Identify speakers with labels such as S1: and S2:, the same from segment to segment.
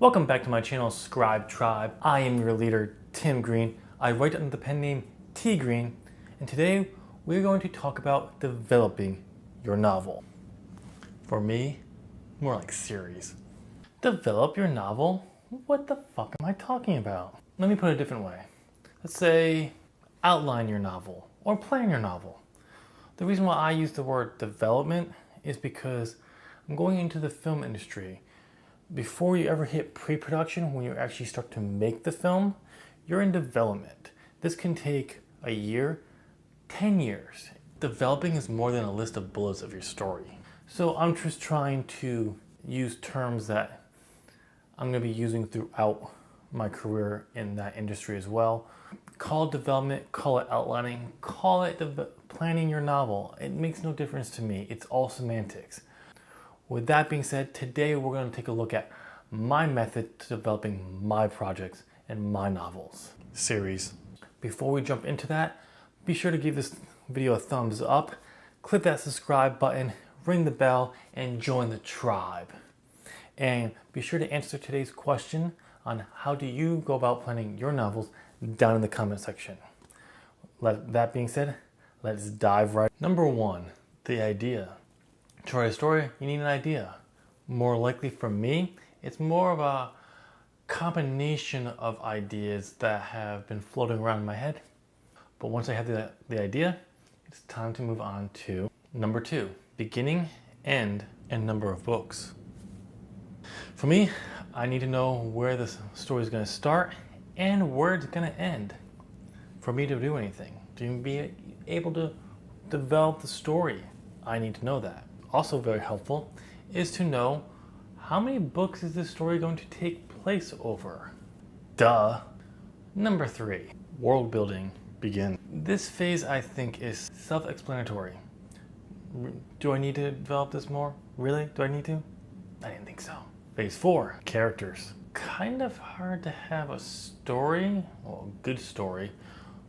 S1: Welcome back to my channel, Scribe Tribe. I am your leader, Tim Green. I write under the pen name T Green, and today we're going to talk about developing your novel. For me, more like series. Develop your novel? What the fuck am I talking about? Let me put it a different way. Let's say outline your novel or plan your novel. The reason why I use the word development is because I'm going into the film industry. Before you ever hit pre-production, when you actually start to make the film, you're in development. This can take a year, 10 years. Developing is more than a list of bullets of your story. So I'm just trying to use terms that I'm going to be using throughout my career in that industry as well. Call it development, call it outlining, call it planning your novel. It makes no difference to me. It's all semantics. With that being said, today we're going to take a look at my method to developing my projects and my novels series. Before we jump into that, be sure to give this video a thumbs up, click that subscribe button, ring the bell, and join the tribe. And be sure to answer today's question on how do you go about planning your novels down in the comment section. That being said, let's dive right. Number one, the idea. To write a story, you need an idea. More likely for me, it's more of a combination of ideas that have been floating around in my head. But once I have the idea, it's time to move on to number two, beginning, end, and number of books. For me, I need to know where the story is going to start and where it's going to end for me to do anything. To be able to develop the story, I need to know that. Also very helpful is to know how many books is this story going to take place over. Duh. Number three, world building begin. This phase I think is self-explanatory. Do I need to develop this more? Really? Do I need to? I didn't think so. Phase four, characters. Kind of hard to have a story, well, a good story,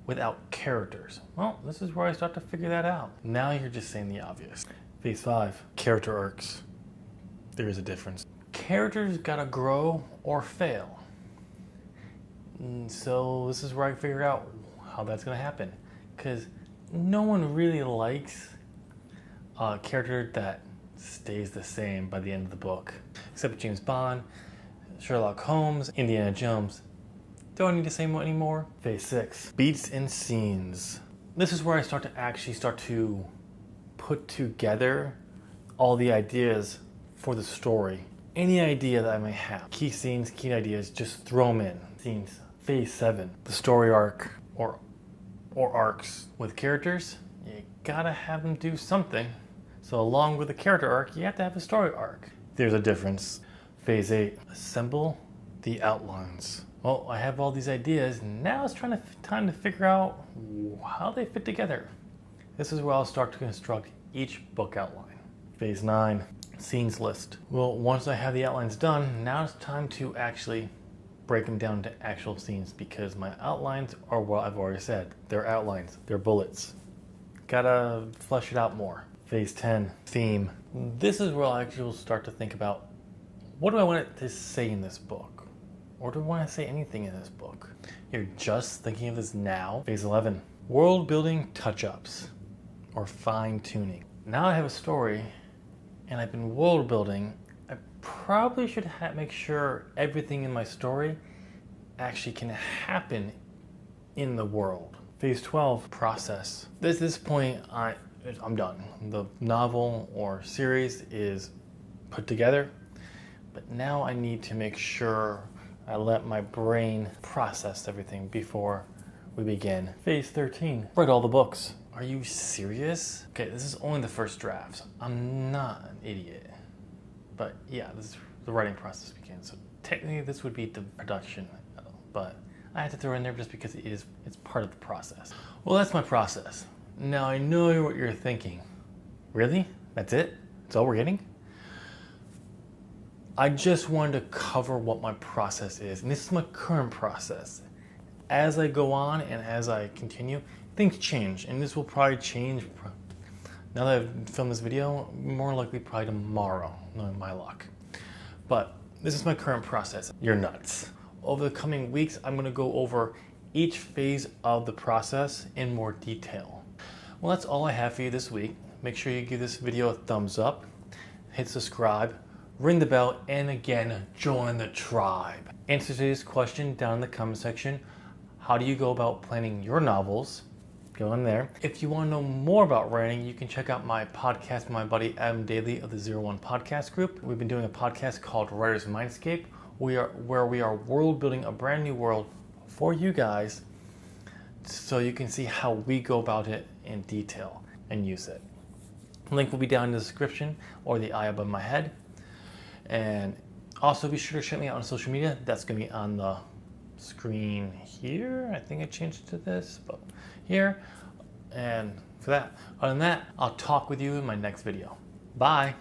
S1: without characters. Well, this is where I start to figure that out. Now you're just saying the obvious. Phase five, character arcs. There is a difference. Characters gotta grow or fail. So this is where I figure out how that's gonna happen. Because no one really likes a character that stays the same by the end of the book. Except James Bond, Sherlock Holmes, Indiana Jones. Don't need to say more anymore. Phase six, beats and scenes. This is where I start to put together all the ideas for the story. Any idea that I may have. Key scenes, key ideas, just throw them in. Scenes. Phase seven, the story arc or arcs. With characters, you gotta have them do something. So along with the character arc, you have to have a story arc. There's a difference. Phase eight, assemble the outlines. Well, I have all these ideas. Now it's time to figure out how they fit together. This is where I'll start to construct each book outline. Phase nine, scenes list. Well, once I have the outlines done, now it's time to actually break them down to actual scenes because my outlines are what I've already said. They're outlines, they're bullets. Gotta flesh it out more. Phase 10, theme. This is where I actually will start to think about what do I want it to say in this book? Or do I want to say anything in this book? You're just thinking of this now. Phase 11, world building touch-ups or fine-tuning. Now I have a story and I've been world building. I probably should make sure everything in my story actually can happen in the world. Phase 12, process. At this point, I'm done. The novel or series is put together, but now I need to make sure I let my brain process everything before we begin. Phase 13, write all the books. Are you serious? Okay, this is only the first drafts. I'm not an idiot. But yeah, the writing process begins. So technically this would be the production, but I have to throw in there just because it's part of the process. Well, that's my process. Now I know what you're thinking. Really? That's it? That's all we're getting? I just wanted to cover what my process is, and this is my current process. As I go on and as I continue, things change, and this will probably change. Now that I've filmed this video, more likely probably tomorrow, knowing my luck. But This is my current process. You're nuts. Over the coming weeks, I'm gonna go over each phase of the process in more detail. Well, that's all I have for you this week. Make sure you give this video a thumbs up, hit subscribe, ring the bell, and again, join the tribe. Answer today's question down in the comment section. How do you go about planning your novels? Go in there. If you want to know more about writing, you can check out my podcast with my buddy Adam Daly of the 01 podcast group. We've been doing a podcast called Writer's Mindscape, where we are world building a brand new world for you guys so you can see how we go about it in detail and use it. Link will be down in the description or the eye above my head. And also be sure to check me out on social media. That's going to be on the screen here. I think I changed it to this, but here. And for that, other than that, I'll talk with you in my next video. Bye.